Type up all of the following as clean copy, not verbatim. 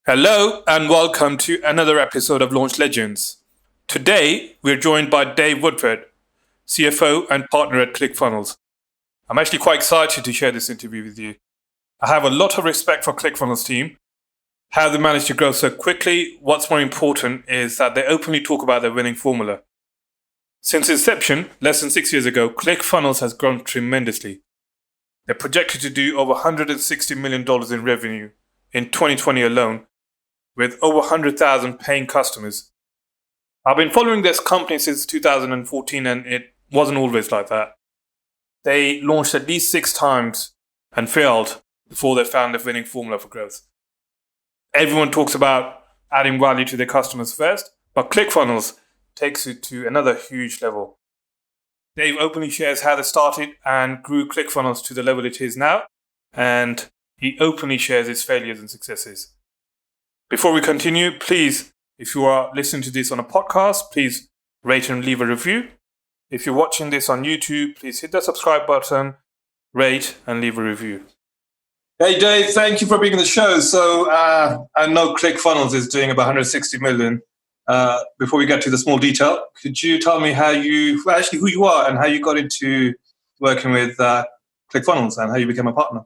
Hello and welcome to another episode of Launch Legends. Today, we're joined by Dave Woodward, CFO and partner at ClickFunnels. I'm actually quite excited to share this interview with you. I have a lot of respect for ClickFunnels team, how they managed to grow so quickly. What's more important is that they openly talk about their winning formula. Since inception, less than 6 years ago, ClickFunnels has grown tremendously. They're projected to do over $160 million in revenue in 2020 alone, with over 100,000 paying customers. I've been following this company since 2014 and it wasn't always like that. They launched at least 6 times and failed before they found the winning formula for growth. Everyone talks about adding value to their customers first, but ClickFunnels takes it to another huge level. Dave openly shares how they started and grew ClickFunnels to the level it is now, and he openly shares his failures and successes. Before we continue, please, if you are listening to this on a podcast, please rate and leave a review. If you're watching this on YouTube, please hit the subscribe button, rate and leave a review. Hey Dave, thank you for being on the show. So I know ClickFunnels is doing about 160 million. Before we get to the small detail, could you tell me who you are and how you got into working with ClickFunnels and how you became a partner?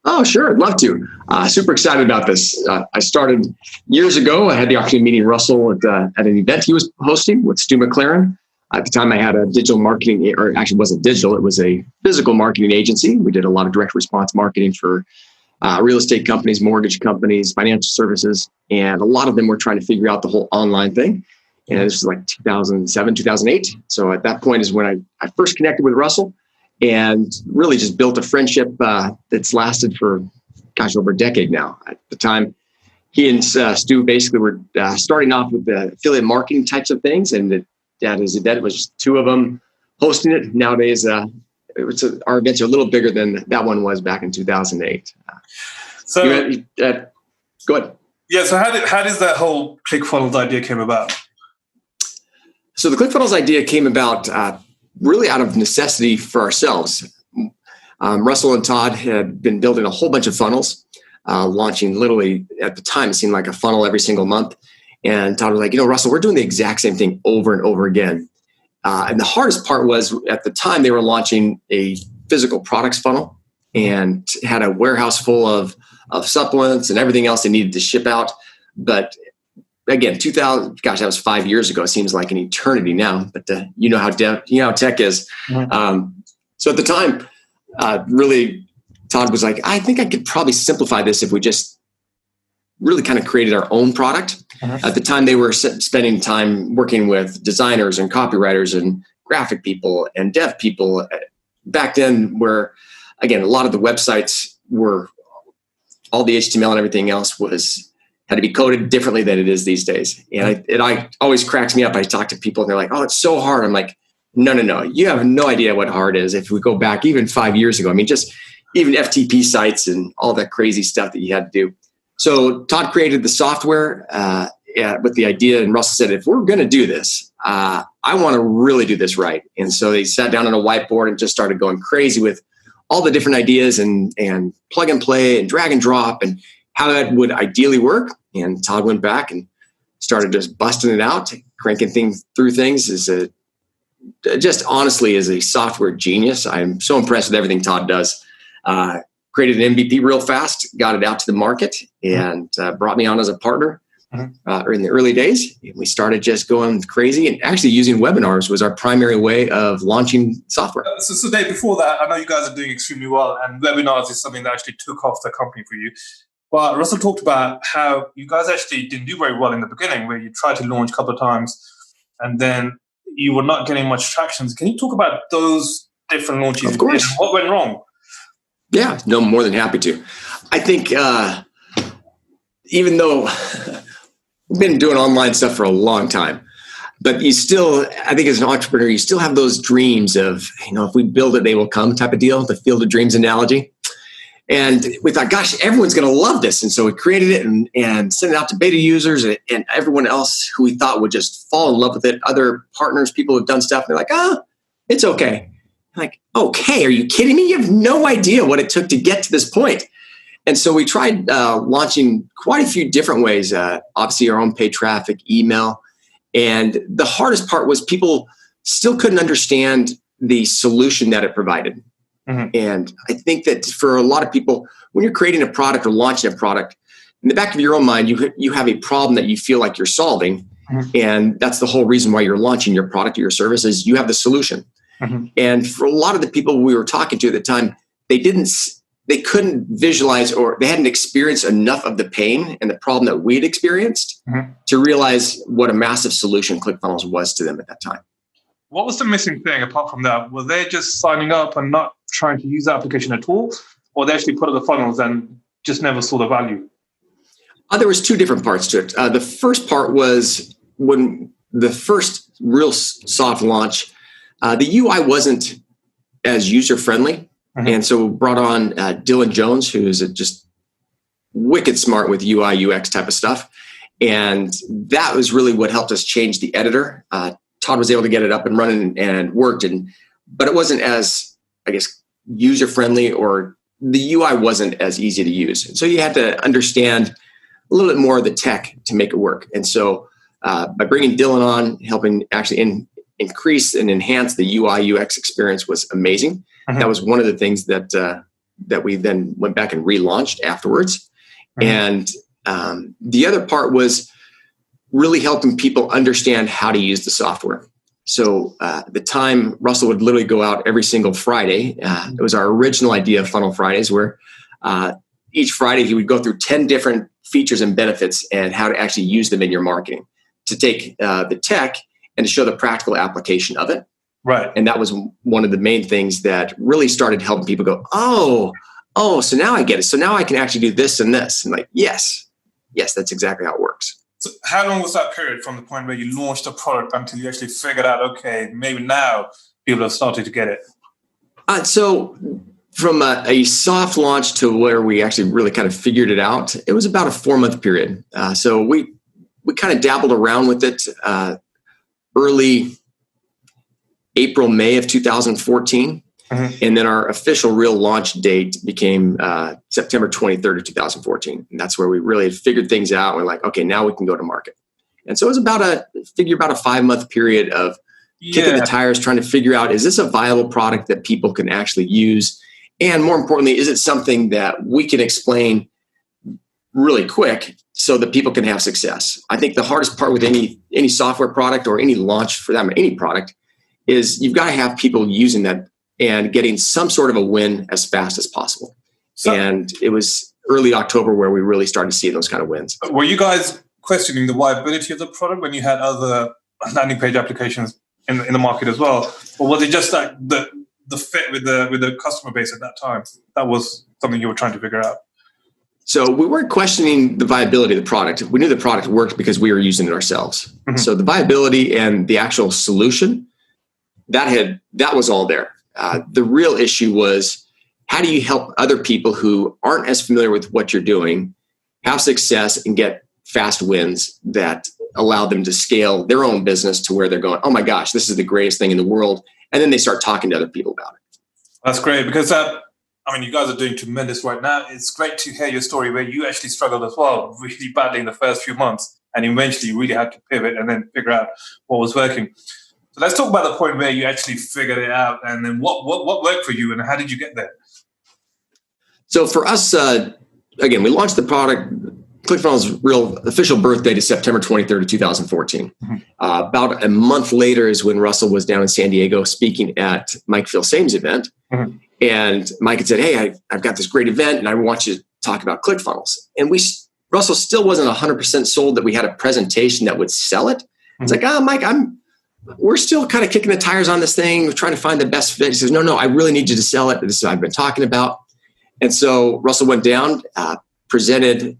Oh, sure. I'd love to. Super excited about this. I started years ago. I had the opportunity of meeting Russell at an event he was hosting with Stu McLaren. At the time, I had a digital marketing, or actually it wasn't digital, it was a physical marketing agency. We did a lot of direct response marketing for real estate companies, mortgage companies, financial services, and a lot of them were trying to figure out the whole online thing. And this was like 2007, 2008. So at that point is when I first connected with Russell and really just built a friendship that's lasted for, over a decade now. At the time, he and Stu basically were starting off with the affiliate marketing types of things, and it was 2 of them hosting it. Nowadays, our events are a little bigger than that one was back in 2008. So, go ahead. Yeah. So how does that whole ClickFunnels idea came about? So the ClickFunnels idea came about really out of necessity for ourselves. Russell and Todd had been building a whole bunch of funnels, launching literally at the time, it seemed like a funnel every single month. And Todd was like, Russell, we're doing the exact same thing over and over again. And the hardest part was at the time they were launching a physical products funnel and had a warehouse full of supplements and everything else they needed to ship out. But again, that was 5 years ago. It seems like an eternity now, but you know how tech is. Mm-hmm. So at the time, really, Todd was like, I think I could probably simplify this if we just really kind of created our own product. Mm-hmm. At the time, they were spending time working with designers and copywriters and graphic people and dev people. Back then, where, again, a lot of the websites were, all the HTML and everything else had to be coded differently than it is these days. And it always cracks me up. I talk to people and they're like, oh, it's so hard. I'm like, no. You have no idea what hard is. If we go back even 5 years ago, just even FTP sites and all that crazy stuff that you had to do. So Todd created the software with the idea, and Russell said, if we're going to do this, I want to really do this right. And so they sat down on a whiteboard and just started going crazy with all the different ideas and plug and play and drag and drop and how that would ideally work. And Todd went back and started just busting it out, cranking things through things. Just honestly is a software genius. I'm so impressed with everything Todd does. Created an MVP real fast, got it out to the market, and brought me on as a partner in the early days. We started just going crazy, and actually using webinars was our primary way of launching software. So Dave, before that, I know you guys are doing extremely well, and webinars is something that actually took off the company for you. But Russell talked about how you guys actually didn't do very well in the beginning, where you tried to launch a couple of times, and then you were not getting much traction. Can you talk about those different launches? Of course. What went wrong? Yeah, no, more than happy to. I think even though we've been doing online stuff for a long time, but you still, I think as an entrepreneur, you still have those dreams of, if we build it, they will come type of deal, the field of dreams analogy. And we thought, gosh, everyone's going to love this. And so we created it and sent it out to beta users and everyone else who we thought would just fall in love with it. Other partners, people who've done stuff, they're like, it's okay. I'm like, okay, are you kidding me? You have no idea what it took to get to this point. And so we tried launching quite a few different ways, obviously our own paid traffic, email. And the hardest part was people still couldn't understand the solution that it provided. Mm-hmm. And I think that for a lot of people, when you're creating a product or launching a product, in the back of your own mind, you have a problem that you feel like you're solving. Mm-hmm. And that's the whole reason why you're launching your product or your service is you have the solution. Mm-hmm. And for a lot of the people we were talking to at the time, they couldn't visualize or they hadn't experienced enough of the pain and the problem that we'd experienced mm-hmm. to realize what a massive solution ClickFunnels was to them at that time. What was the missing thing apart from that? Were they just signing up and not trying to use the application at all? Or they actually put up the funnels and just never saw the value? There was two different parts to it. The first part was when the first real soft launch, the UI wasn't as user-friendly. Mm-hmm. And so we brought on Dylan Jones, who is just wicked smart with UI, UX type of stuff. And that was really what helped us change the editor. Todd was able to get it up and running and worked. But it wasn't as, I guess, user-friendly, or the UI wasn't as easy to use. And so you had to understand a little bit more of the tech to make it work. And so by bringing Dylan on, helping actually increase and enhance the UI, UX experience was amazing. Mm-hmm. That was one of the things that we then went back and relaunched afterwards. Mm-hmm. And the other part was really helping people understand how to use the software. So at the time, Russell would literally go out every single Friday. It was our original idea of Funnel Fridays, where each Friday he would go through 10 different features and benefits and how to actually use them in your marketing, to take the tech and to show the practical application of it. Right. And that was one of the main things that really started helping people go, oh, so now I get it. So now I can actually do this and this. And like, yes, that's exactly how it works. So how long was that period from the point where you launched a product until you actually figured out, okay, maybe now people have started to get it? So from a soft launch to where we actually really kind of figured it out, it was about a 4-month period. So we kind of dabbled around with it early April, May of 2014. Mm-hmm. And then our official real launch date became September 23rd of 2014. And that's where we really figured things out. We're like, okay, now we can go to market. And so it was about a 5-month period of kicking the tires, trying to figure out, is this a viable product that people can actually use? And more importantly, is it something that we can explain really quick so that people can have success? I think the hardest part with any software product or any launch for them, any product, is you've got to have people using that and getting some sort of a win as fast as possible. And it was early October where we really started seeing those kind of wins. Were you guys questioning the viability of the product when you had other landing page applications in the market as well? Or was it just like the fit with the customer base at that time? That was something you were trying to figure out? So we weren't questioning the viability of the product. We knew the product worked because we were using it ourselves. Mm-hmm. So the viability and the actual solution, that was all there. The real issue was, how do you help other people who aren't as familiar with what you're doing have success and get fast wins that allow them to scale their own business to where they're going, oh my gosh, this is the greatest thing in the world. And then they start talking to other people about it. That's great, because you guys are doing tremendous right now. It's great to hear your story where you actually struggled as well, really badly in the first few months. And eventually you really had to pivot and then figure out what was working. So let's talk about the point where you actually figured it out, and then what worked for you and how did you get there? So for us, again, we launched the product. ClickFunnels' real official birth date is September 23rd of 2014. Mm-hmm. About a month later is when Russell was down in San Diego speaking at Mike Phil-Same's event. Mm-hmm. And Mike had said, hey, I've got this great event and I want you to talk about ClickFunnels. And Russell still wasn't 100% sold that we had a presentation that would sell it. Mm-hmm. It's like, Mike, we're still kind of kicking the tires on this thing. We're trying to find the best fit. He says, no, I really need you to sell it. This is what I've been talking about. And so Russell went down, presented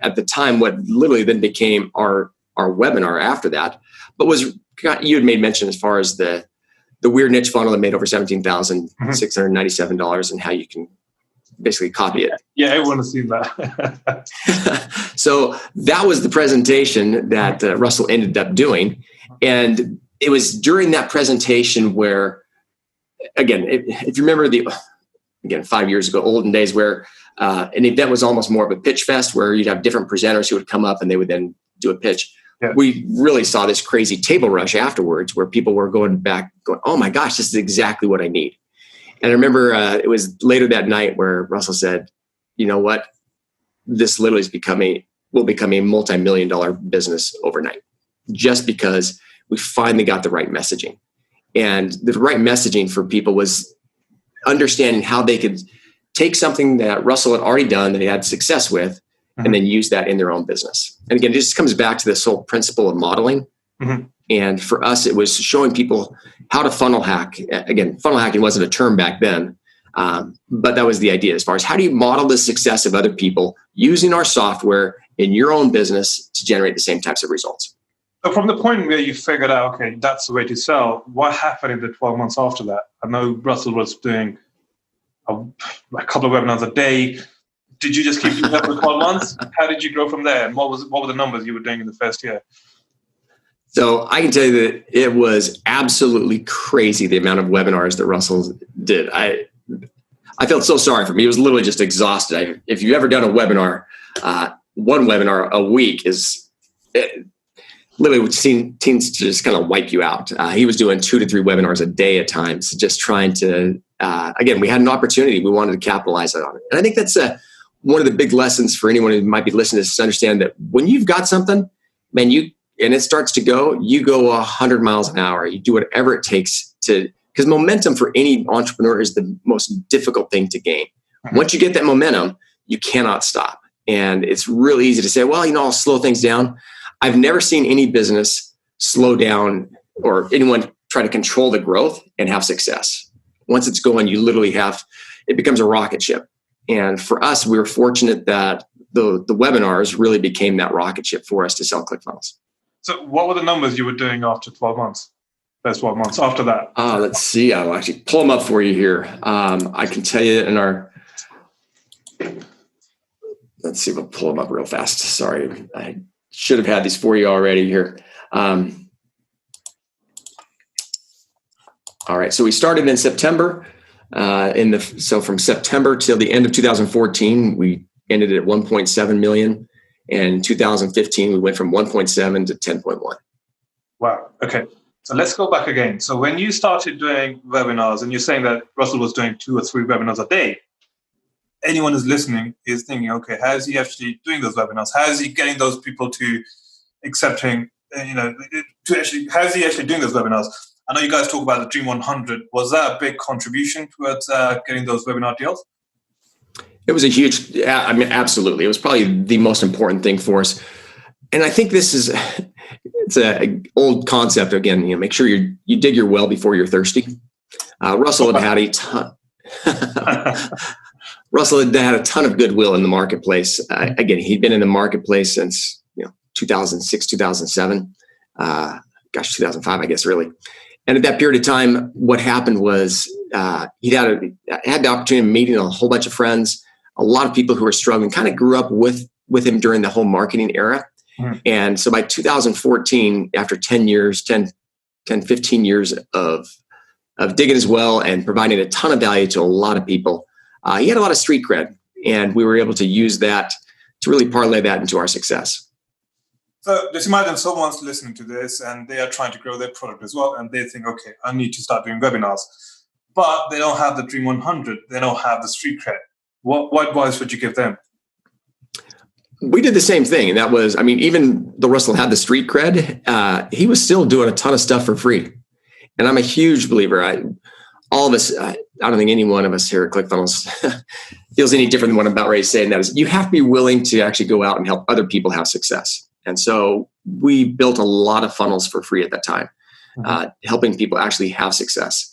at the time what literally then became our webinar after that, but you had made mention as far as the weird niche funnel that made over $17,697 and how you can basically copy it. Yeah, everyone has seen that. So that was the presentation that Russell ended up doing. And it was during that presentation where, again, if you remember the again, 5 years ago, olden days, where an event was almost more of a pitch fest where you'd have different presenters who would come up and they would then do a pitch. Yeah. We really saw this crazy table rush afterwards where people were going, oh my gosh, this is exactly what I need. And I remember it was later that night where Russell said, you know what, this literally will become a multi-million-dollar business overnight, just because we finally got the right messaging. And the right messaging for people was understanding how they could take something that Russell had already done that he had success with, and then use that in their own business. And again, it just comes back to this whole principle of modeling. Mm-hmm. And for us, it was showing people how to funnel hack. Again, funnel hacking wasn't a term back then, but that was the idea as far as how do you model the success of other people using our software in your own business to generate the same types of results. So from the point where you figured out, okay, that's the way to sell, what happened in the 12 months after that? I know Russell was doing a couple of webinars a day. Did you just keep doing that for 12 months? How did you grow from there? And what were the numbers you were doing in the first year? So I can tell you that it was absolutely crazy, the amount of webinars that Russell did. I felt so sorry for him. He was literally just exhausted. If you've ever done a webinar, one webinar a week literally seems to just kind of wipe you out. He was doing 2 to 3 webinars a day at times, just trying to, again, we had an opportunity. We wanted to capitalize on it. And I think that's one of the big lessons for anyone who might be listening to this, is to understand that when you've got something, man, and it starts to go, you go 100 miles an hour. You do whatever it takes because momentum for any entrepreneur is the most difficult thing to gain. Mm-hmm. Once you get that momentum, you cannot stop. And it's really easy to say, well, I'll slow things down. I've never seen any business slow down or anyone try to control the growth and have success. Once it's going, it becomes a rocket ship. And for us, we were fortunate that the webinars really became that rocket ship for us to sell ClickFunnels. So what were the numbers you were doing after 12 months? First 12 months after that? Let's see. I'll actually pull them up for you here. I can tell you let's see if I'll pull them up real fast. Sorry. I should have had these for you already here. All right. So we started in September. So from September till the end of 2014, we ended at 1.7 million. And in 2015, we went from 1.7 to 10.1. Wow. Okay. So let's go back again. So when you started doing webinars, and you're saying that Russell was doing 2 or 3 webinars a day, anyone who's listening is thinking, okay, how is he actually doing those webinars? How is he getting those people to accepting, how is he actually doing those webinars? I know you guys talk about the Dream 100. Was that a big contribution towards getting those webinar deals? It was a huge, absolutely. It was probably the most important thing for us. And I think it's an old concept. Again, make sure you dig your well before you're thirsty. Russell had a ton. Russell had a ton of goodwill in the marketplace. Again, he'd been in the marketplace since 2006, 2007. 2005, I guess, really. And at that period of time, what happened was he had the opportunity of meeting a whole bunch of friends, a lot of people who were struggling, kind of grew up with him during the whole marketing era. Mm-hmm. And so by 2014, after 15 years of digging as well and providing a ton of value to a lot of people, he had a lot of street cred. And we were able to use that to really parlay that into our success. So just imagine someone's listening to this and they are trying to grow their product as well. And they think, okay, I need to start doing webinars. But they don't have the Dream 100. They don't have the street cred. What advice would you give them? We did the same thing. And that was, even though Russell had the street cred, he was still doing a ton of stuff for free. And I'm a huge believer. All of us, I don't think any one of us here at ClickFunnels feels any different than what I'm about ready to say. And that is, you have to be willing to actually go out and help other people have success. And so we built a lot of funnels for free at that time, helping people actually have success.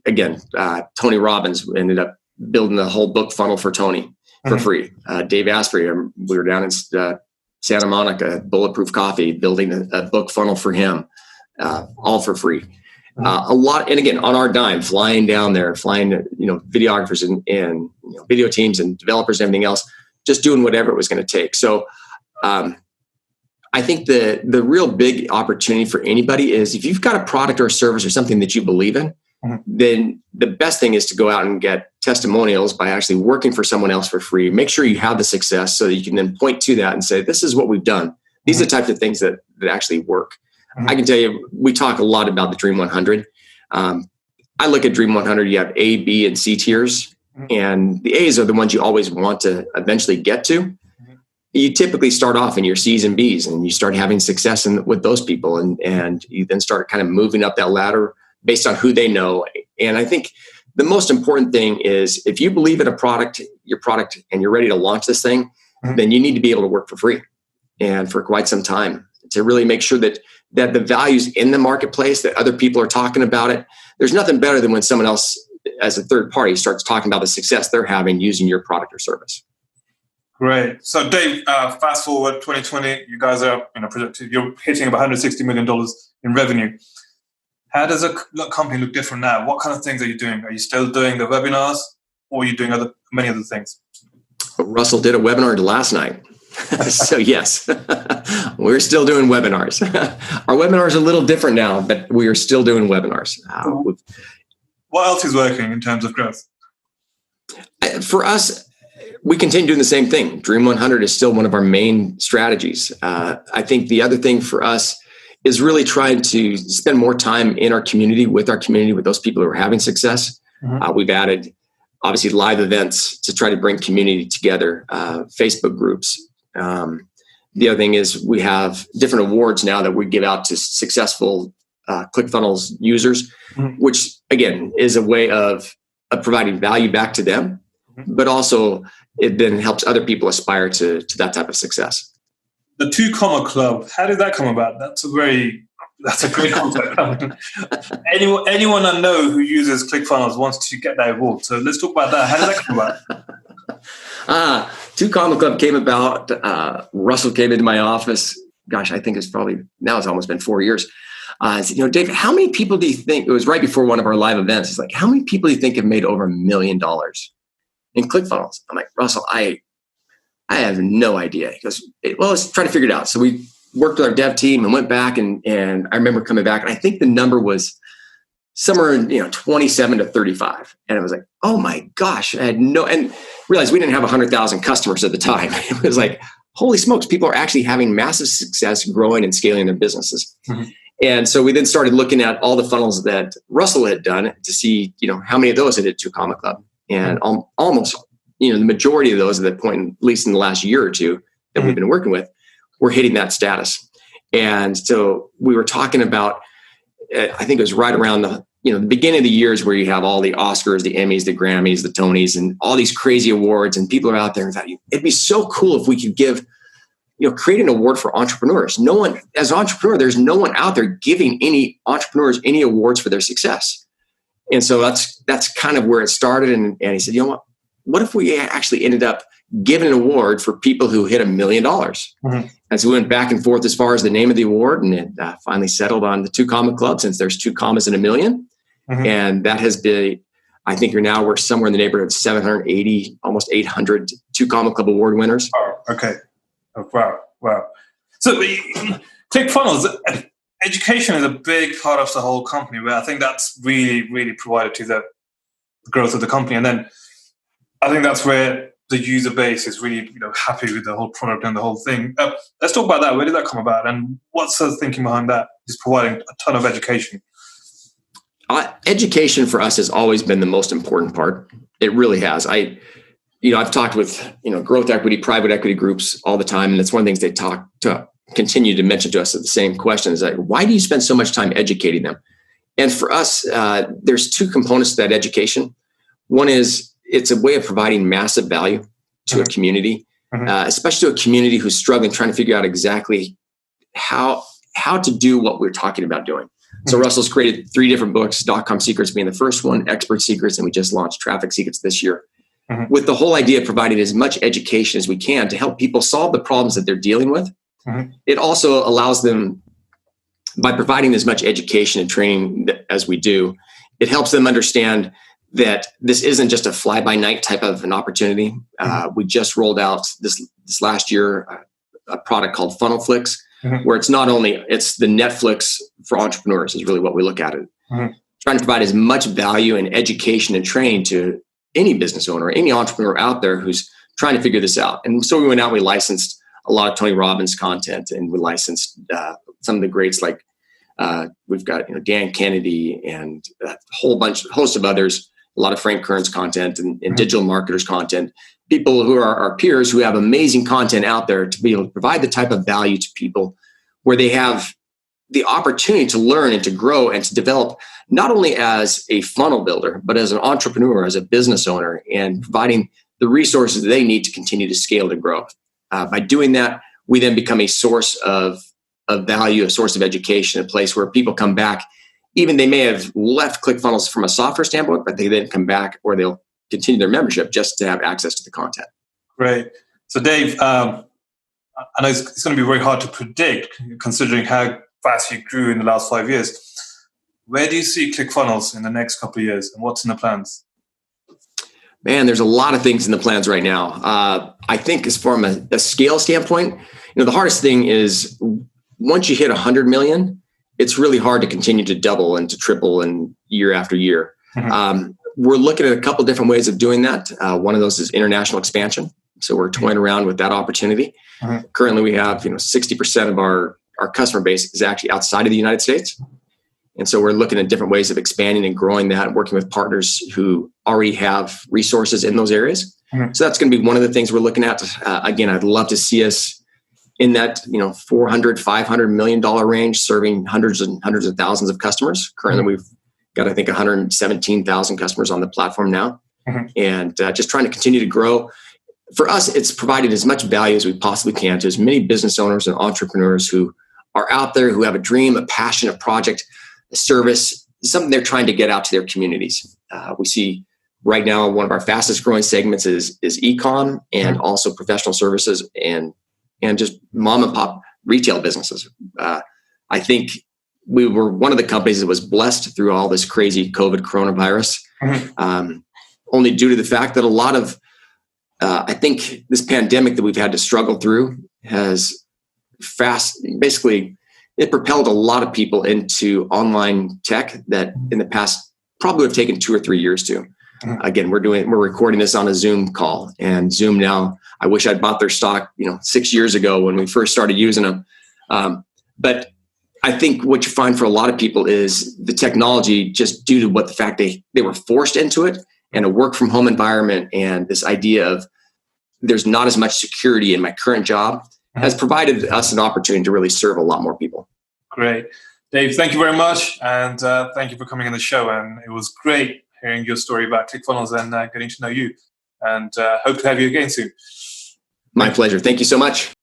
Again, Tony Robbins ended up building the whole book funnel for Tony for free. Dave Asprey, we were down in Santa Monica, Bulletproof Coffee, building a book funnel for him, all for free. A lot, and again, on our dime, flying down there, videographers and video teams and developers and everything else, just doing whatever it was going to take. So I think the real big opportunity for anybody is if you've got a product or a service or something that you believe in, then the best thing is to go out and get testimonials by actually working for someone else for free. Make sure you have the success so that you can then point to that and say, this is what we've done. These are the types of things that actually work. I can tell you, we talk a lot about the Dream 100. I look at Dream 100, you have A, B, and C tiers. And the A's are the ones you always want to eventually get to. You typically start off in your C's and B's, and you start having success with those people. And you then start kind of moving up that ladder based on who they know. And I think the most important thing is if you believe in your product, and you're ready to launch this thing, then you need to be able to work for free and for quite some time to really make sure that the value's in the marketplace, that other people are talking about it. There's nothing better than when someone else, as a third party, starts talking about the success they're having using your product or service. Great. So Dave, fast forward 2020, you guys are projected, you're hitting about $160 million in revenue. How does a company look different now? What kind of things are you doing? Are you still doing the webinars, or are you doing many other things? Russell did a webinar last night. So yes, we're still doing webinars. Our webinars are a little different now, but we are still doing webinars. What else is working in terms of growth? For us, we continue doing the same thing. Dream 100 is still one of our main strategies. I think the other thing for us is really trying to spend more time in our community, with those people who are having success. We've added, obviously, live events to try to bring community together, Facebook groups. The other thing is we have different awards now that we give out to successful ClickFunnels users, which, again, is a way of providing value back to them, but also it then helps other people aspire to that type of success. The 2 Comma Club, how did that come about? That's a great concept. Anyone I know who uses ClickFunnels wants to get that award. So let's talk about that. How did that come about? 2 Comma Club came about. Russell came into my office. Gosh, I think it's almost been 4 years. I said, Dave, how many people do you think, it was right before one of our live events. It's like, how many people do you think have made over $1 million in ClickFunnels? I'm like, Russell, I have no idea. He goes, well, let's try to figure it out. So we worked with our dev team and went back, and I remember coming back, and I think the number was somewhere in 27 to 35. And I was like, oh my gosh, and realized we didn't have 100,000 customers at the time. It was like, holy smokes, people are actually having massive success growing and scaling their businesses. And so we then started looking at all the funnels that Russell had done to see, how many of those had hit 2 Comma Club. And almost, the majority of those at that point, at least in the last year or two that we've been working with, were hitting that status. And so we were talking about, I think it was right around the beginning of the years where you have all the Oscars, the Emmys, the Grammys, the Tonys, and all these crazy awards, and people are out there and thought, it'd be so cool if we could create an award for entrepreneurs. No one, as an entrepreneur, there's no one out there giving any entrepreneurs any awards for their success. And so that's kind of where it started. And he said, what if we actually ended up giving an award for people who hit $1 million? And so we went back and forth as far as the name of the award, and it finally settled on the 2 Comma Club, since there's 2 commas in $1 million. And that has been, I think we're somewhere in the neighborhood of 780, almost 800 2 Comma Club award winners. Oh, okay. Oh, wow. So ClickFunnels, education is a big part of the whole company, where I think that's really, really provided to the growth of the company. And then I think that's where the user base is really, happy with the whole product and the whole thing. Let's talk about that. Where did that come about? And what's the thinking behind that? Just providing a ton of education. Education for us has always been the most important part. It really has. I've talked with, growth equity, private equity groups all the time. And that's one of the things they continue to mention to us, the same question is like, why do you spend so much time educating them? And for us, there's 2 components to that education. One is, it's a way of providing massive value to a community, especially to a community who's struggling, trying to figure out exactly how to do what we're talking about doing. So Russell's created 3 different books, .com Secrets being the first one, Expert Secrets, and we just launched Traffic Secrets this year, with the whole idea of providing as much education as we can to help people solve the problems that they're dealing with. It also allows them, by providing as much education and training as we do, it helps them understand that this isn't just a fly-by-night type of an opportunity. We just rolled out this last year a product called FunnelFlix, where it's the Netflix for entrepreneurs is really what we look at it. Trying to provide as much value and education and training to any business owner, any entrepreneur out there who's trying to figure this out. And so we went out, we licensed a lot of Tony Robbins content, and we licensed some of the greats like we've got Dan Kennedy and a host of others, a lot of Frank Kern's content and digital marketers content, people who are our peers who have amazing content out there to be able to provide the type of value to people where they have the opportunity to learn and to grow and to develop not only as a funnel builder, but as an entrepreneur, as a business owner, and providing the resources they need to continue to scale and grow. By doing that, we then become a source of value, a source of education, a place where people come back. Even they may have left ClickFunnels from a software standpoint, but they then come back or they'll continue their membership just to have access to the content. Great. So Dave, I know it's going to be very hard to predict considering how fast you grew in the last 5 years. Where do you see ClickFunnels in the next couple of years, and what's in the plans? Man, there's a lot of things in the plans right now. I think as from a scale standpoint, the hardest thing is once you hit 100 million, it's really hard to continue to double and to triple and year after year. Mm-hmm. We're looking at a couple different ways of doing that. One of those is international expansion. So we're toying around with that opportunity. Mm-hmm. Currently, we have 60% of our customer base is actually outside of the United States. And so we're looking at different ways of expanding and growing that, working with partners who already have resources in those areas. Mm-hmm. So that's going to be one of the things we're looking at. Again, I'd love to see us in that $400, $500 million range, serving hundreds and hundreds of thousands of customers. Currently, we've got, I think, 117,000 customers on the platform now. Mm-hmm. And just trying to continue to grow. For us, it's providing as much value as we possibly can to as many business owners and entrepreneurs who are out there, who have a dream, a passion, a project, a service, something they're trying to get out to their communities. We see right now one of our fastest growing segments is e-com and also professional services and just mom and pop retail businesses. I think we were one of the companies that was blessed through all this crazy COVID coronavirus, only due to the fact that a lot of, I think this pandemic that we've had to struggle through has basically it propelled a lot of people into online tech that in the past probably would have taken 2 or 3 years to. Again, we're recording this on a Zoom call, and Zoom now, I wish I'd bought their stock, 6 years ago when we first started using them. But I think what you find for a lot of people is the technology, just due to what the fact they were forced into it, and a work from home environment, and this idea of there's not as much security in my current job, has provided us an opportunity to really serve a lot more people. Great. Dave, thank you very much. And thank you for coming on the show. And it was great hearing your story about ClickFunnels and getting to know you. And hope to have you again soon. My pleasure. Thank you so much.